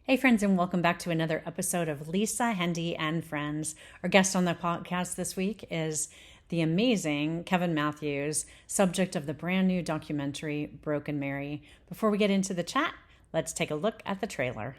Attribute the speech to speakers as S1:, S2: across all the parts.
S1: Hey, friends, and welcome back to another episode of Lisa, Hendey, and Friends. Our guest on the podcast this week is the amazing Kevin Matthews, subject of the brand new documentary Broken Mary. Before we get into the chat, let's take a look at the trailer.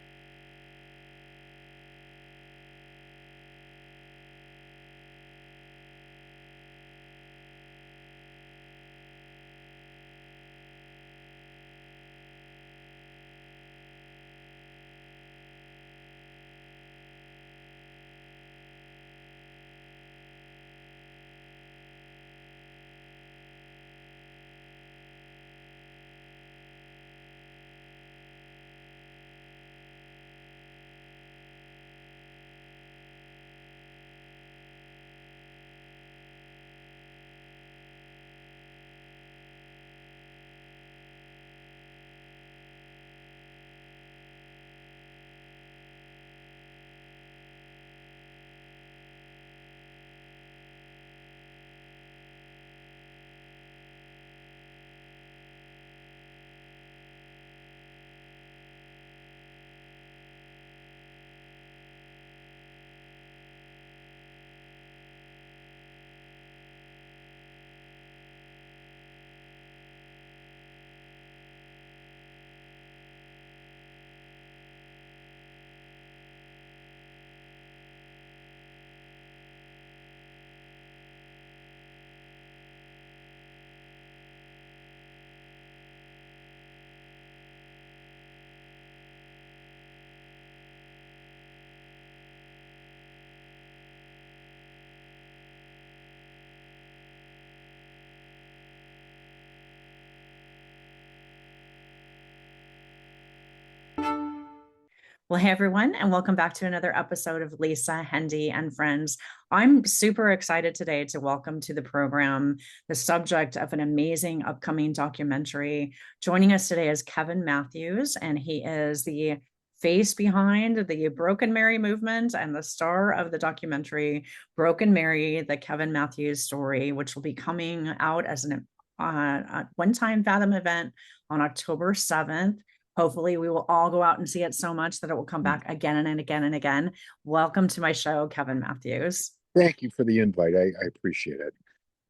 S1: Well, hey everyone, and welcome back to another episode of Lisa, Hendey, and Friends. I'm super excited today to welcome to the program the subject of an amazing upcoming documentary. Joining us today is Kevin Matthews, and he is the face behind the Broken Mary movement and the star of the documentary Broken Mary, the Kevin Matthews story, which will be coming out as a one-time Fathom event on October 7th. Hopefully, we will all go out and see it so much that it will come back again and again and again. Welcome to my show, Kevin Matthews.
S2: Thank you for the invite. I appreciate it.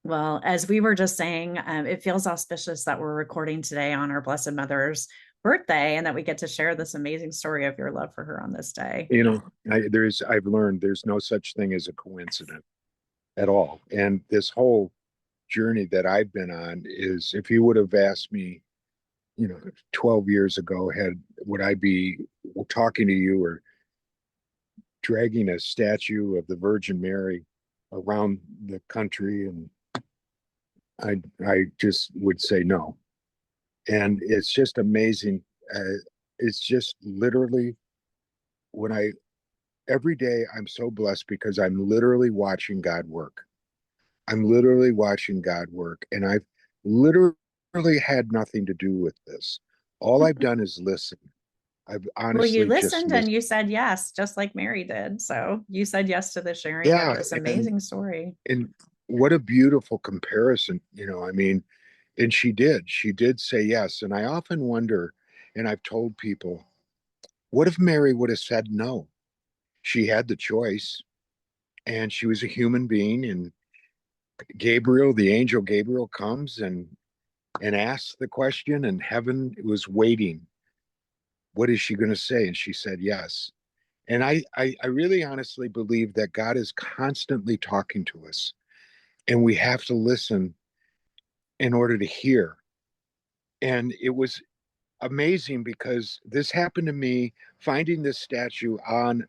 S1: Well, as we were just saying, it feels auspicious that we're recording today on our Blessed Mother's birthday and that we get to share this amazing story of your love for her on this day.
S2: I've learned there's no such thing as a coincidence at all. And this whole journey that I've been on is, if you would have asked me, 12 years ago, would I be talking to you or dragging a statue of the Virgin Mary around the country? And I just would say no. And it's just amazing. It's just literally when I every day I'm so blessed because I'm literally watching God work. I'm literally watching God work. And I've literally had nothing to do with this. All I've done is listen. I've
S1: Well, you
S2: honestly just
S1: listened and
S2: listened.
S1: you said yes, just like Mary did. So you said yes to the sharing of
S2: Yeah.
S1: this
S2: And
S1: amazing story.
S2: and what a beautiful comparison, I mean, and she did say yes. And I often wonder, and I've told people, what if Mary would have said no? She had the choice and she was a human being, and the angel Gabriel comes and asks the question, and heaven was waiting. What is she going to say? And she said yes. And I really honestly believe that God is constantly talking to us, and we have to listen in order to hear. And it was amazing because this happened to me. Finding this statue on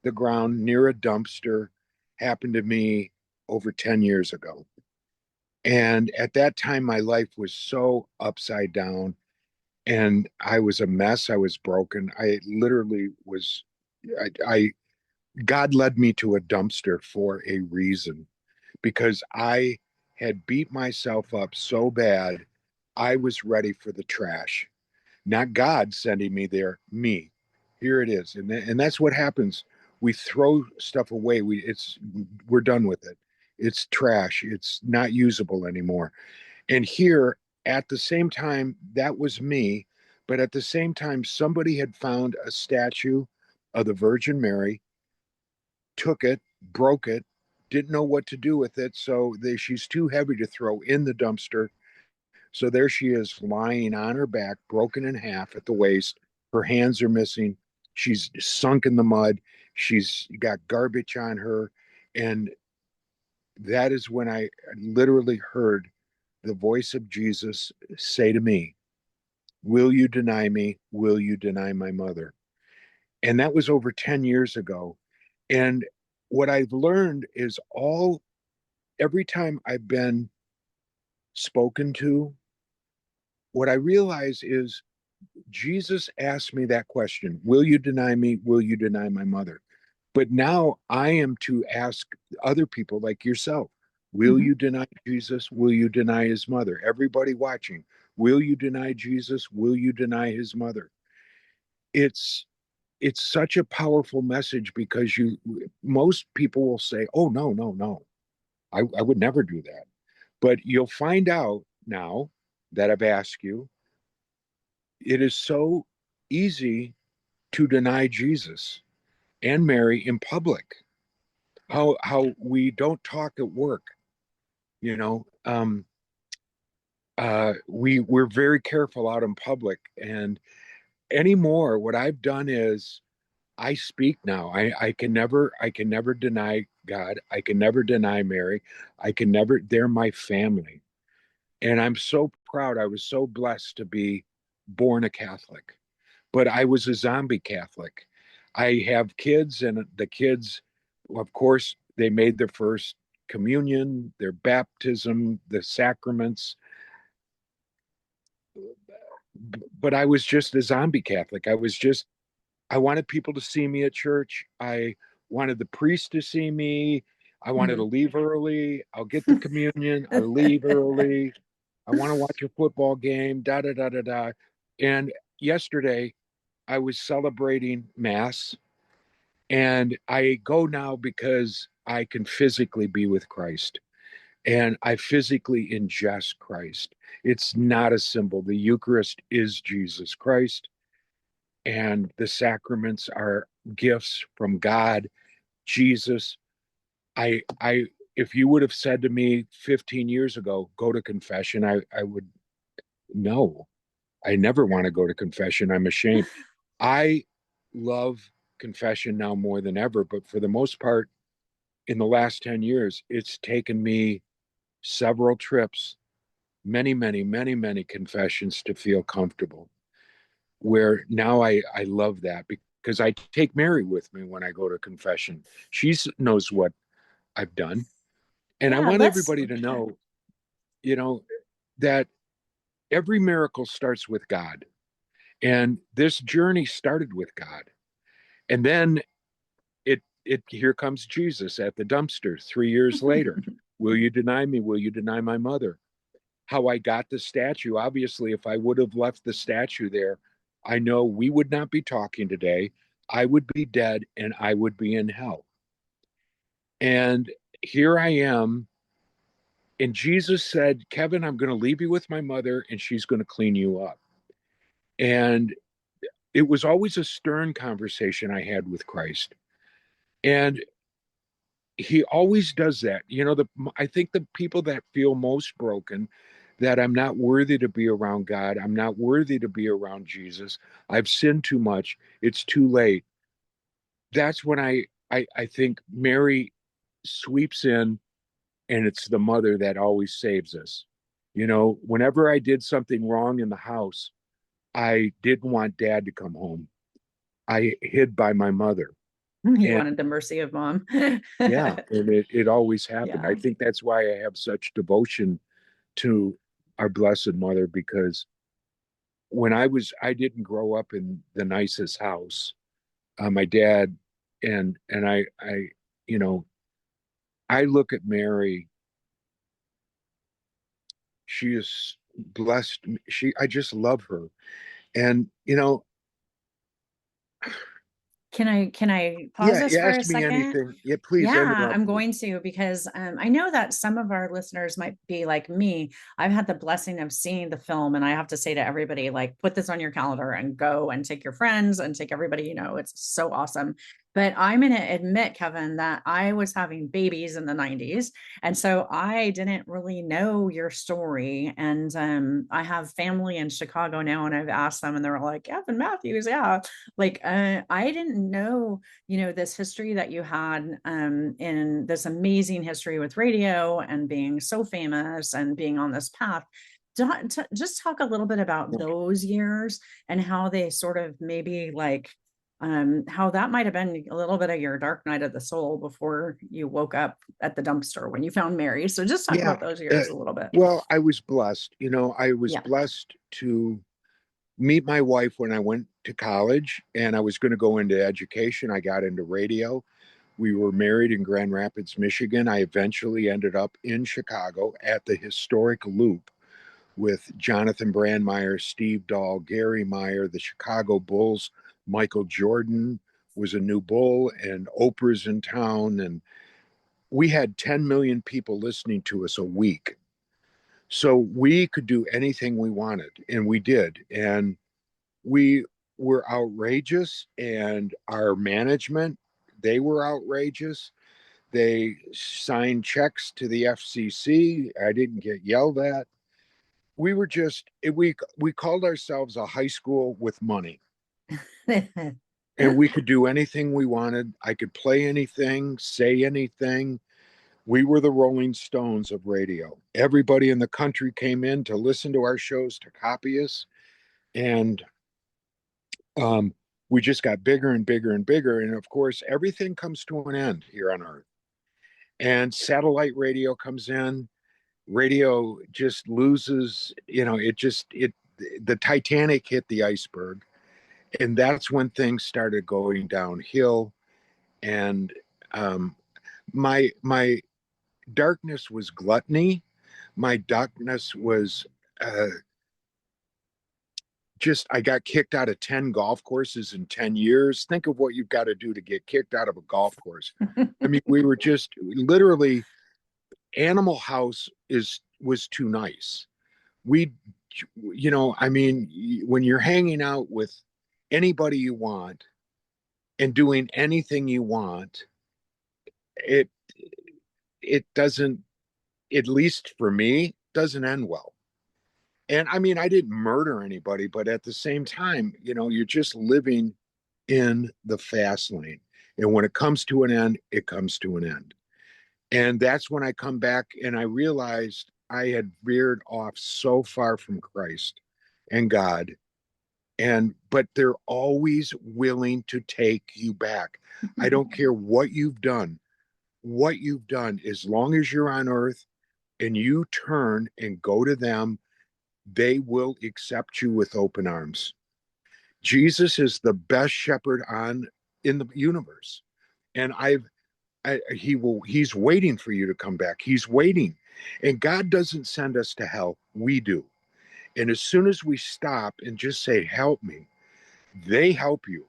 S2: the ground near a dumpster happened to me over 10 years ago. And at that time, my life was so upside down and I was a mess. I was broken. I literally was, I God led me to a dumpster for a reason because I had beat myself up so bad. I was ready for the trash, not God sending me there, me. Here it is. And that's what happens. We throw stuff away. We're done with it. It's trash. It's not usable anymore. And here, at the same time, that was me, But at the same time, somebody had found a statue of the Virgin Mary, took it, broke it, didn't know what to do with it. So she's too heavy to throw in the dumpster. So there she is lying on her back, broken in half at the waist. Her hands are missing. She's sunk in the mud. She's got garbage on her. And that is when I literally heard the voice of Jesus say to me, "Will you deny me? Will you deny my mother?" And that was over 10 years ago. And what I've learned is every time I've been spoken to, what I realize is Jesus asked me that question: Will you deny me? Will you deny my mother? But now I am to ask other people like yourself: Will
S1: Mhm.
S2: you deny Jesus? Will you deny his mother? Everybody watching, will you deny Jesus? Will you deny his mother? It's it's such a powerful message because most people will say, "Oh, no, no, no, I would never do that." But you'll find out now that I've asked you, it is so easy to deny Jesus and Mary in public.
S1: Yeah.
S2: How we don't talk at work, you know. We're very careful out in public, and anymore, what I've done is I speak now. I can never deny God. I can never deny Mary. I can never. They're my family, and I'm so proud. I was so blessed to be born a Catholic, but I was a zombie Catholic. I have kids, and the kids, of course, they made their first communion, their baptism, the sacraments, but I was just a zombie Catholic. I wanted people to see me at church. I wanted the priest to see me. I wanted to
S1: Mhm.
S2: leave early. I'll get the communion. I'll leave early. I want to watch a football game, da da da da da. And yesterday, I was celebrating Mass, and I go now because I can physically be with Christ and I physically ingest Christ. It's not a symbol. The Eucharist is Jesus Christ, and the sacraments are gifts from God, Jesus. I, if you would have said to me 15 years ago, go to confession, I would no. I never want to go to confession. I'm ashamed. I love confession now more than ever, but for the most part, in the last 10 years, it's taken me several trips, many, many, many, many confessions to feel comfortable. Where now I love that because I take Mary with me when I go to confession. She knows what I've done. And I
S1: Yeah,
S2: want
S1: let's
S2: everybody to know, you know, that every miracle starts with God. And this journey started with God. And then it here comes Jesus at the dumpster 3 years later. Will you deny me? Will you deny my mother? How I got the statue. Obviously, if I would have left the statue there, I know we would not be talking today. I would be dead and I would be in hell. And here I am. And Jesus said, Kevin, I'm going to leave you with my mother and she's going to clean you up. And it was always a stern conversation I had with Christ. And he always does that. I think the people that feel most broken, that I'm not worthy to be around God, I'm not worthy to be around Jesus, I've sinned too much, it's too late. That's when I think Mary sweeps in, and it's the mother that always saves us. Whenever I did something wrong in the house, I didn't want dad to come home. I hid by my mother.
S1: you
S2: And
S1: wanted the mercy of mom.
S2: yeah, and it always happened. I
S1: Yeah.
S2: think that's why I have such devotion to our Blessed Mother, because I didn't grow up in the nicest house. My dad and you know, I look at Mary. She is blessed. I just love her, and
S1: Can I pause
S2: Yeah,
S1: this
S2: you
S1: for a
S2: ask me
S1: second?
S2: anything. Yeah, please
S1: Yeah,
S2: interrupt
S1: I'm
S2: me.
S1: going to because I know that some of our listeners might be like me. I've had the blessing of seeing the film, and I have to say to everybody, like, put this on your calendar and go and take your friends and take everybody. It's so awesome. But I'm going to admit, Kevin, that I was having babies in the 90s. And so I didn't really know your story. And I have family in Chicago now, and I've asked them, and they're like, Kevin Matthews, yeah. Like, I didn't know this history that you had in this amazing history with radio and being so famous and being on this path. Just talk a little bit about those years and how they sort of maybe like how that might have been a little bit of your dark night of the soul before you woke up at the dumpster when you found Mary. So just talk
S2: Yeah.
S1: about those
S2: Uh,
S1: years a little bit.
S2: well, I was blessed. I was
S1: Yeah.
S2: blessed to meet my wife when I went to college, and I was going to go into education. I got into radio. We were married in Grand Rapids, Michigan. I eventually ended up in Chicago at the historic Loop with Jonathan Brandmeier, Steve Dahl, Gary Meyer, the Chicago Bulls. Michael Jordan was a new bull, and Oprah's in town. And we had 10 million people listening to us a week. So we could do anything we wanted, and we did. And we were outrageous, and our management, they were outrageous. They signed checks to the FCC. I didn't get yelled at. We were just we called ourselves a high school with money, and we could do anything we wanted. I could play anything, say anything. We were the Rolling Stones of radio. Everybody in the country came in to listen to our shows, to copy us, and um, we just got bigger and bigger and bigger. And of course, everything comes to an end here on Earth. And satellite radio comes in. Radio just loses. The Titanic hit the iceberg, and that's when things started going downhill. And um, my darkness was gluttony. My darkness was uh, just I got kicked out of 10 golf courses in 10 years. Think of what you've got to do to get kicked out of a golf course. I mean, we were just literally Animal House is was too nice. We I mean, when you're hanging out with anybody you want and doing anything you want, it it doesn't, at least for me, doesn't end well. And I mean, I didn't murder anybody, but at the same time, you're just living in the fast lane. And when it comes to an end, it comes to an end. And that's when I come back and I realized I had veered off so far from Christ and God. But they're always willing to take you back. I don't care what you've done, as long as you're on earth and you turn and go to them, they will accept you with open arms. Jesus is the best shepherd on in the universe. And he's waiting for you to come back. He's waiting. And God doesn't send us to hell. We do. And as soon as we stop and just say, help me, they help you.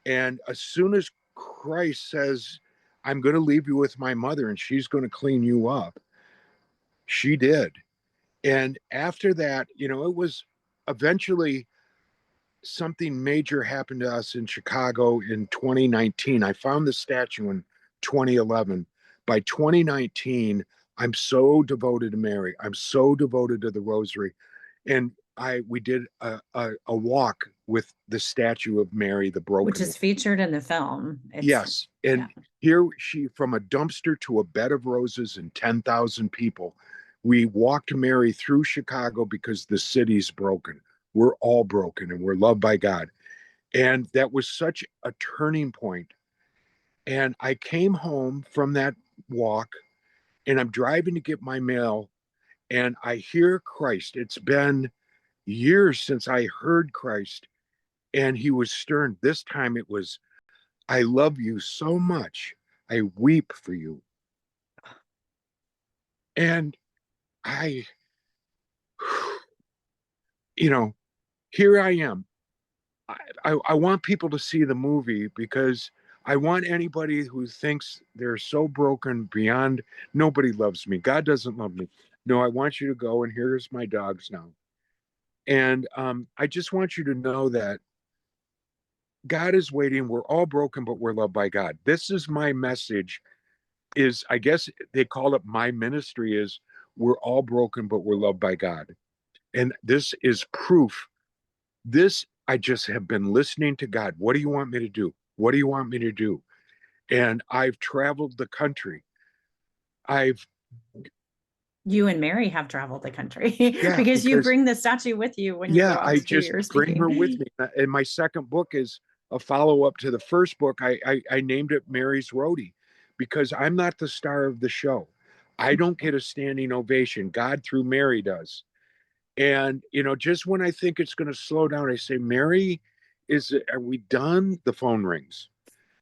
S2: And as soon as Christ says, I'm going to leave you with my mother and she's going to clean you up, she did. And after that, it was eventually something major happened to us in Chicago in 2019. I found the statue in 2011. By 2019, I'm so devoted to Mary. I'm so devoted to the Rosary. And we did a walk with the statue of Mary, the
S1: Which
S2: broken one.
S1: is featured in the film. It's
S2: Yes.
S1: Yeah.
S2: And here she, from a dumpster to a bed of roses and 10,000 people, we walked Mary through Chicago because the city's broken. We're all broken and we're loved by God. And that was such a turning point. And I came home from that walk and I'm driving to get my mail and I hear Christ. It's been years since I heard Christ, and he was stern. This time it was, I love you so much. I weep for you. And I, you know, here I am. I want people to see the movie because I want anybody who thinks they're so broken beyond nobody loves me. God doesn't love me. No, I want you to go and here's my dogs now. And I just want you to know that God is waiting. We're all broken, but we're loved by God. This is my message. Is I guess they call it my ministry is we're all broken, but we're loved by God. And this is proof. This I just have been listening to God. What do you want me to do? What do you want me to do? And I've traveled the country. I've
S1: You and Mary have traveled the country
S2: yeah,
S1: because you
S2: because
S1: bring the statue with you when you go
S2: yeah,
S1: out
S2: I
S1: to do
S2: just
S1: your
S2: bring her with
S1: speaking.
S2: me. And my second book is a follow up to the first book. I named it Mary's Roadie because I'm not the star of the show. I don't get a standing ovation. God through Mary does. And just when I think it's going to slow down, I say, Mary, are we done? The phone rings.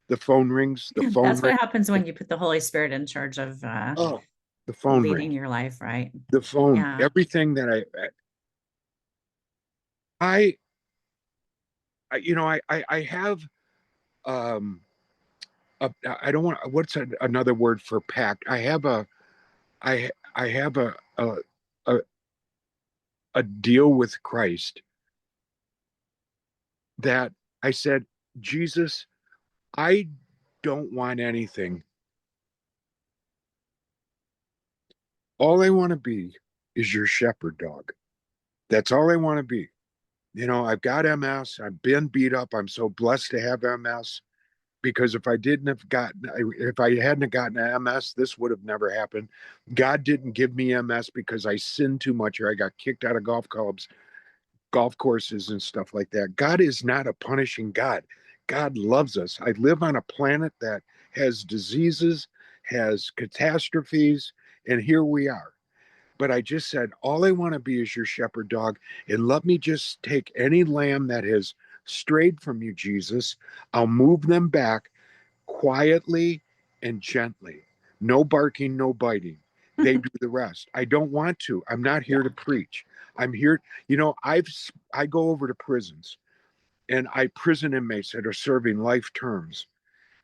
S2: The phone rings. The phone
S1: That's what
S2: rings.
S1: happens when you put the Holy Spirit in charge of
S2: Oh, the phone
S1: leading
S2: rings.
S1: your life, right?
S2: The phone.
S1: Yeah.
S2: Everything that I, I have um I don't want what's another word for pact. I have a a deal with Christ that I said, Jesus, I don't want anything. All I want to be is your shepherd dog. That's all I want to be. I've got MS. I've been beat up. I'm so blessed to have MS because if I hadn't gotten MS, this would have never happened. God didn't give me MS because I sinned too much or I got kicked out of golf courses and stuff like that. God is not a punishing God. God loves us. I live on a planet that has diseases, has catastrophes, and here we are. But I just said, all I want to be is your shepherd dog. And let me just take any lamb that has strayed from you, Jesus. I'll move them back quietly and gently. No barking, no biting. They do the rest. I don't want to. I'm not here to
S1: Yeah.
S2: preach. I'm here. I go over to prisons and I prison inmates that are serving life terms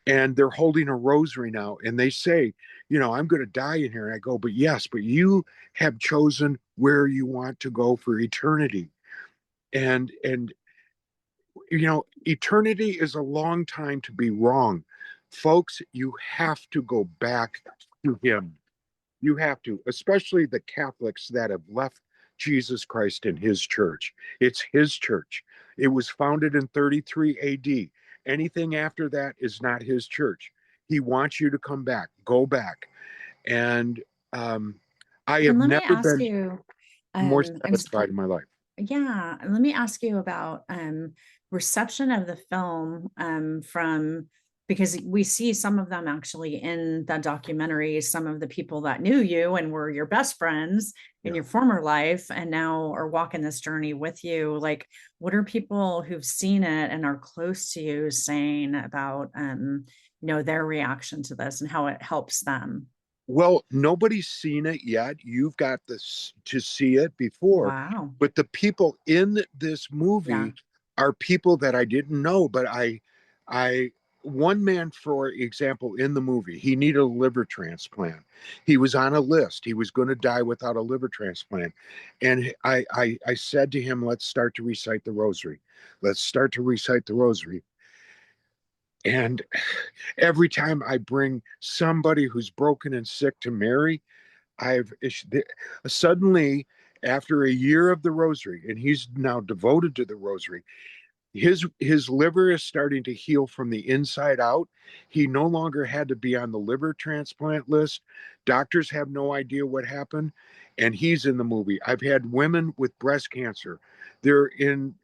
S2: and they're holding a rosary now and they say, I'm going to die in here. And I go, but yes, but you have chosen where you want to go for eternity. And eternity is a long time to be wrong. Folks, you have to go back to him. You have to, especially the Catholics that have left Jesus Christ in his church. It's his church. It was founded in 33 AD. Anything after that is not his church. He wants you to come back, go back. And um, I
S1: And
S2: have
S1: let me
S2: never
S1: ask
S2: been
S1: you,
S2: more
S1: I'm
S2: satisfied in my life.
S1: yeah, let me ask you about reception of the film from because we see some of them actually in the documentary, some of the people that knew you and were your best friends in
S2: Yeah.
S1: your former life and now are walking this journey with you. Like, what are people who've seen it and are close to you saying about their reaction to this and how it helps them?
S2: Well, nobody's seen it yet. You've got this to see it before,
S1: Wow.
S2: but the people in this
S1: Yeah.
S2: movie are people that I didn't know. But I, one man, for example, in the movie, he needed a liver transplant. He was on a list. He was going to die without a liver transplant, and I said to him, "Let's start to recite the rosary. Let's start to recite the rosary." And every time I bring somebody who's broken and sick to Mary, I've suddenly, after a year of the rosary, and he's now devoted to the rosary, his liver is starting to heal from the inside out. He no longer had to be on the liver transplant list. Doctors have no idea what happened, and he's in the movie. I've had women with breast cancer. They're in.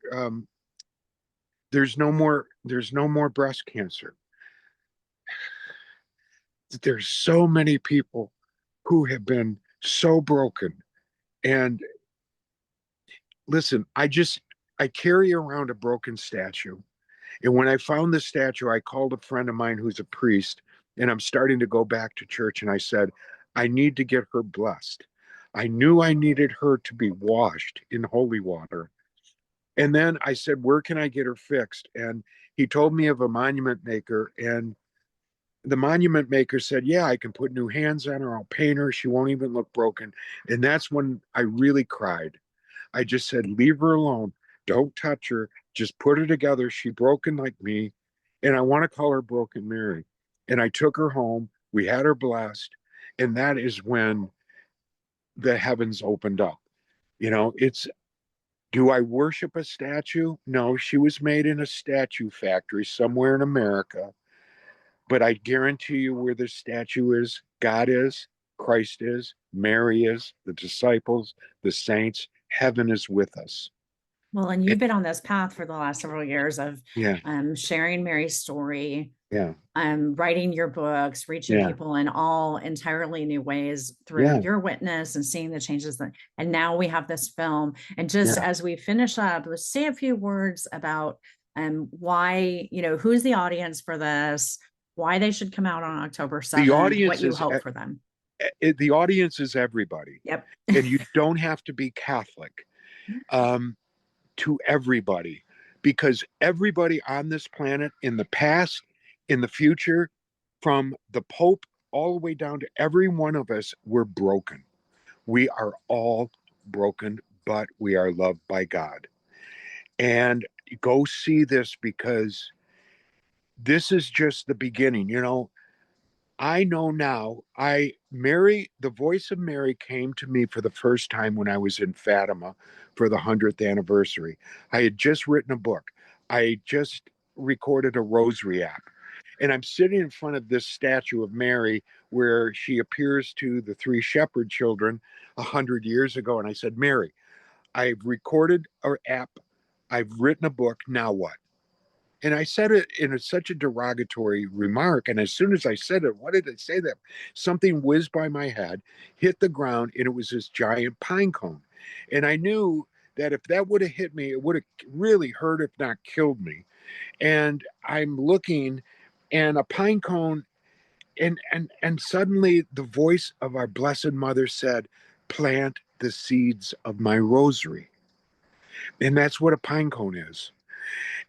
S2: There's no more breast cancer. There's so many people who have been so broken. And listen, I carry around a broken statue. And when I found the statue, I called a friend of mine who's a priest, and I'm starting to go back to church. And I said, I need to get her blessed. I knew I needed her to be washed in holy water. And then I said, where can I get her fixed? And he told me of a monument maker. And the monument maker said, yeah, I can put new hands on her. I'll paint her. She won't even look broken. And that's when I really cried. I just said, leave her alone. Don't touch her. Just put her together. She's broken like me. And I want to call her Broken Mary. And I took her home. We had her blessed. And that is when the heavens opened up. It's, do I worship a statue? No, she was made in a statue factory somewhere in America. But I guarantee you where the statue is, God is, Christ is, Mary is, the disciples, the saints, heaven is with us.
S1: Well, and you've been on this path for the last several years of
S2: Yeah,
S1: sharing Mary's story,
S2: yeah,
S1: writing your books, reaching
S2: yeah,
S1: people in all entirely new ways through
S2: yeah,
S1: your witness and seeing the changes that, and now we have this film. And just
S2: yeah.
S1: as we finish up, let's say a few words about why, who's the audience for this, why they should come out on October
S2: The
S1: 7th, what
S2: audience
S1: you
S2: is
S1: hope for them.
S2: the audience is everybody,
S1: Yep.
S2: and you don't have to be Catholic. Um, to everybody, because everybody on this planet, in the past, in the future, from the Pope all the way down to every one of us, we're broken. We are all broken, but we are loved by God. And go see this, because this is just the beginning. I know now, the voice of Mary came to me for the first time when I was in Fatima for the 100th anniversary. I had just written a book. I just recorded a rosary app. And I'm sitting in front of this statue of Mary where she appears to the three shepherd children 100 years ago. And I said, Mary, I've recorded an app. I've written a book. Now what? And I said it in such a derogatory remark. And as soon as I said it, what did I say? That something whizzed by my head, hit the ground, and it was this giant pine cone. And I knew that if that would have hit me, it would have really hurt, if not killed me. And I'm looking, and a pine cone, and suddenly the voice of our Blessed Mother said, "Plant the seeds of my rosary." And that's what a pine cone is.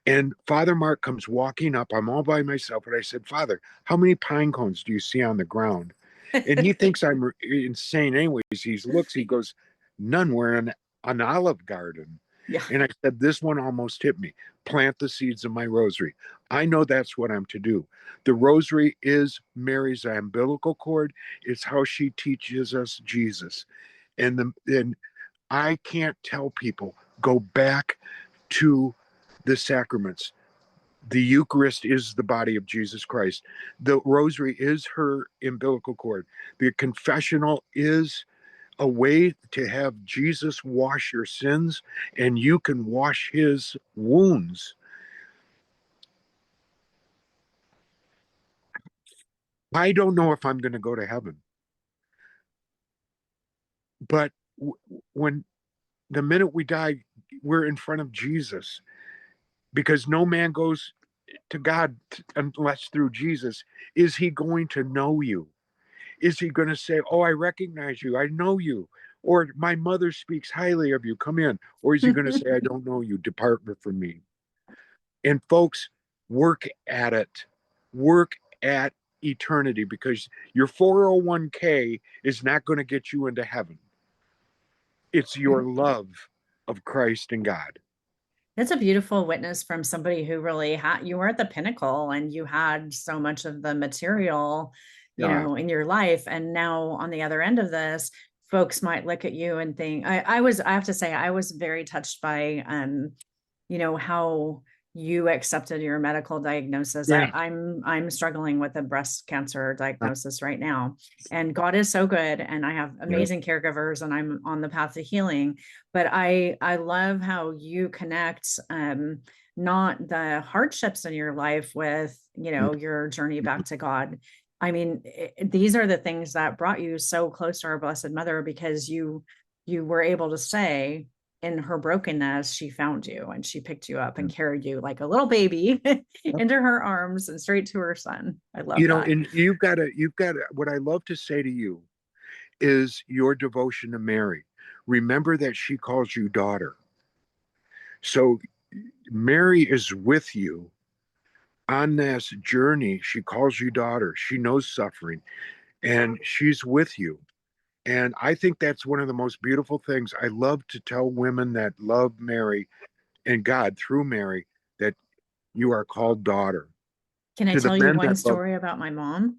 S2: And Father Mark comes walking up. I'm all by myself. And I said, Father, how many pine cones do you see on the ground? And he thinks I'm insane anyways. He goes, none. We're in an olive garden.
S1: Yeah.
S2: And I said, this one almost hit me. Plant the seeds of my rosary. I know that's what I'm to do. The rosary is Mary's umbilical cord. It's how she teaches us Jesus. And I can't tell people, go back to the sacraments. The Eucharist is the body of Jesus Christ. The rosary is her umbilical cord. The confessional is a way to have Jesus wash your sins, and you can wash his wounds. I don't know if I'm going to go to heaven, but when the minute we die, we're in front of Jesus, because no man goes to God unless through Jesus. Is he going to know you? Is he going to say, oh, I recognize you, I know you, or my mother speaks highly of you, come in? Or is he going to say, I don't know you, depart from me? And folks, work at it. Work at eternity, because your 401k is not going to get you into heaven. It's your love of Christ and God.
S1: That's a beautiful witness from somebody who really had, you were at the pinnacle and you had so much of the material,
S2: Yeah.
S1: in your life. And now on the other end of this, folks might look at you and think, I have to say, I was very touched by, how you accepted your medical diagnosis.
S2: Yeah.
S1: I'm struggling with a breast cancer diagnosis right now, and God is so good, and I have
S2: Yeah.
S1: amazing caregivers, and I'm on the path to healing. But I love how you connect not the hardships in your life with your journey back to God. I mean, these are the things that brought you so close to our Blessed Mother, because you were able to say, in her brokenness, she found you and she picked you up and carried you like a little baby into her arms and straight to her son. I love that.
S2: And what I love to say to you is your devotion to Mary. Remember that she calls you daughter. So Mary is with you on this journey. She calls you daughter. She knows suffering and she's with you. And I think that's one of the most beautiful things. I love to tell women that love Mary and God through Mary that you are called daughter.
S1: Can I
S2: To the
S1: tell you
S2: men
S1: one
S2: that love,
S1: story about my mom?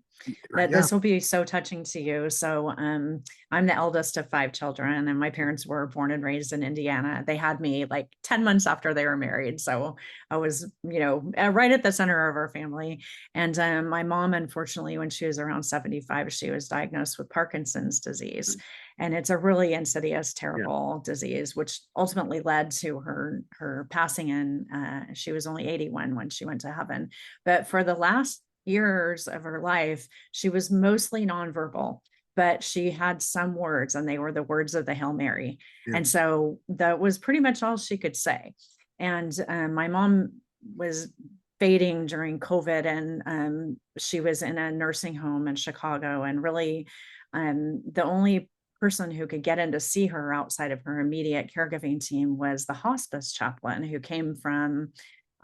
S1: That
S2: yeah,
S1: this will be so touching to you. So, I'm the eldest of five children, and my parents were born and raised in Indiana. They had me like 10 months after they were married. So I was, right at the center of our family. And my mom, unfortunately, when she was around 75, she was diagnosed with Parkinson's disease. And it's a really insidious,
S2: yeah.
S1: terrible disease, which ultimately led to her passing. And she was only 81 when she went to heaven. But for the last years of her life, she was mostly nonverbal, but she had some words, and they were the words of the Hail Mary.
S2: Yeah.
S1: And so that was pretty much all she could say. And my mom was fading during COVID, and she was in a nursing home in Chicago. And really, the only person who could get in to see her outside of her immediate caregiving team was the hospice chaplain who came from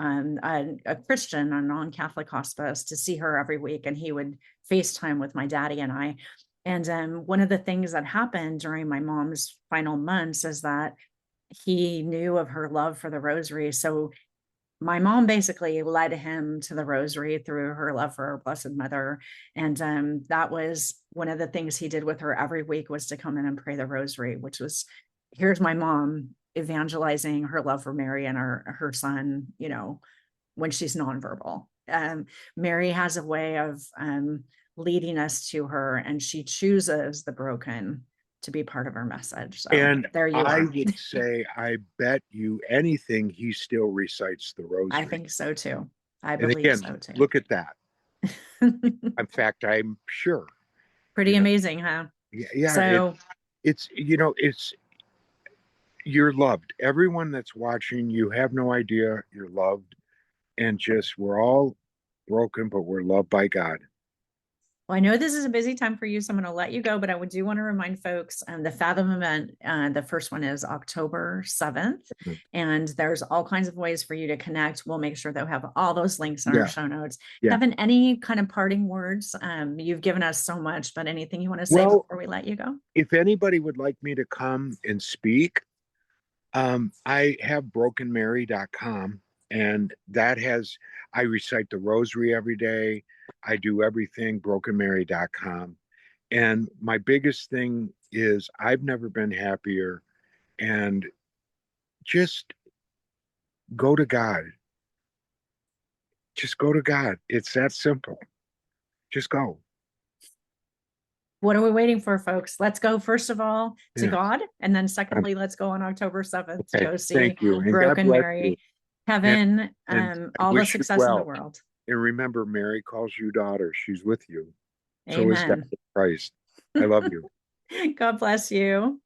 S1: a Christian, a non-Catholic hospice to see her every week, and he would FaceTime with my daddy and I. And one of the things that happened during my mom's final months is that he knew of her love for the rosary. So my mom basically led him to the rosary through her love for her Blessed Mother. And that was one of the things he did with her every week, was to come in and pray the rosary, which was, here's my mom evangelizing her love for Mary and her son, when she's nonverbal. Mary has a way of leading us to her, and she chooses the broken to be part of her message. So
S2: And
S1: there you
S2: I
S1: are.
S2: would say, I bet you anything he still recites the
S1: I
S2: rosary.
S1: think so too. I
S2: And
S1: believe
S2: again,
S1: so too.
S2: look at that. In fact, I'm sure,
S1: Pretty
S2: you know,
S1: amazing, huh?
S2: yeah, yeah,
S1: So
S2: it's you're loved. Everyone that's watching, you have no idea you're loved, and just we're all broken, but we're loved by God.
S1: well, I know this is a busy time for you, so I'm going to let you go, but I would do want to remind folks the Fathom event. The first one is October 7th, and there's all kinds of ways for you to connect. We'll make sure they'll have all those links in our
S2: Yeah,
S1: show notes.
S2: yeah.
S1: Kevin, any kind of parting words? You've given us so much, but anything you want to say
S2: Well,
S1: before we let you go?
S2: if anybody would like me to come and speak, I have brokenmary.com, and that has, I recite the rosary every day. I do everything, brokenmary.com. And my biggest thing is I've never been happier. And just go to God. Just go to God. It's that simple. Just go.
S1: What are we waiting for, folks? Let's go, first of all, to
S2: Yeah.
S1: God. And then,
S2: Um,
S1: secondly, let's go on October 7th to
S2: okay.
S1: go see
S2: Thank you. And God
S1: Broken
S2: bless you.
S1: Mary.
S2: And
S1: Kevin,
S2: I
S1: all the
S2: wish you
S1: success in the
S2: well.
S1: world.
S2: And remember, Mary calls you daughter. She's with you. So is God
S1: Amen.
S2: in Christ. I love you.
S1: God bless you.